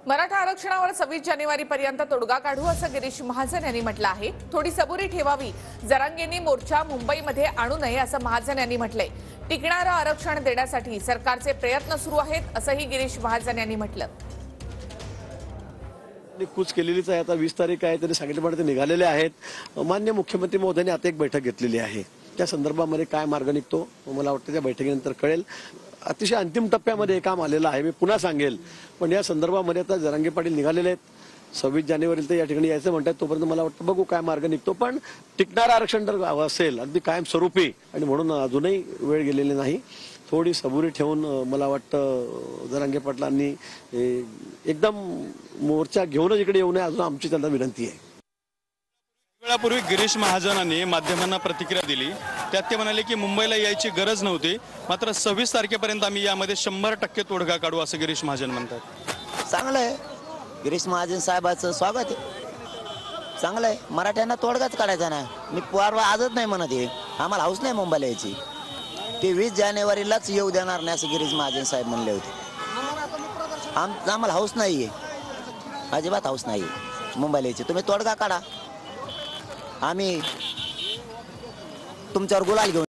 मराठा आरक्षणावर 26 जानेवारीपर्यंत तोडगा काढू असं गिरीश महाजन यांनी म्हटलं आहे। थोडी सबुरी ठेवावी, जरांगेंनी मोर्चा मुंबईमध्ये आणू नये असं महाजन यांनी म्हटलंय। टिकणारं आरक्षण देण्यासाठी सरकारचे प्रयत्न सुरू आहेत असंही गिरीश महाजन यांनी म्हटलं। कूच केलेलीच आहे। आता 20 तारीख आहे, त्यांनी सांगितल्याप्रमाणे ते निघालेले आहेत। माननीय मुख्यमंत्री महोदयांनी आता एक बैठक घेतलेली आहे, त्या संदर्भामध्ये काय मार्ग निघतो मला वाटतं त्या बैठकीनंतर कळेल। अतिशय अंतिम टप्प्यामध्ये काम आलेलं आहे, मी पुन्हा सांगेल। पण या संदर्भामध्ये आता जरांगे पाटील निघालेले आहेत, 26 जानेवारीला ते या ठिकाणी यायचं म्हणतात। तोपर्यंत मला वाटतं बघू काय मार्ग निघतो। पण टिकणारं आरक्षण जर असेल अगदी कायमस्वरूपी, आणि म्हणून अजूनही वेळ गेलेली नाही, थोडी सबुरी ठेवून मला वाटतं जरांगे पाटलांनी एकदम मोर्चा घेऊनच इकडे येऊ नये, अजून आमची त्यांना विनंती आहे। वेळापूर्वी गिरीश महाजनांनी माध्यमांना प्रतिक्रिया दिली, त्यात ते म्हणाले की मुंबईला यायची गरज नव्हती, मात्र 26 तारखेपर्यंत आम्ही यामध्ये 100% तोडगा काढू असं गिरीश महाजन म्हणतात। चांगलं आहे, गिरीश महाजन साहेबांचं स्वागत आहे, चांगलं आहे। मराठ्यांना तोडगाच काढायचा ना, मी परवा आजच नाही म्हणत आहे, आम्हाला हाऊस नाही मुंबईला यायची, ते 20 जानेवारीलाच येऊ देणार नाही असं गिरीश महाजन साहेब म्हणले होते। आम्हाला हाऊस नाही आहे, अजिबात हाऊस नाही आहे मुंबईला यायची, तुम्ही तोडगा काढा, आम्ही तुमच्यावर गुलाल घेऊन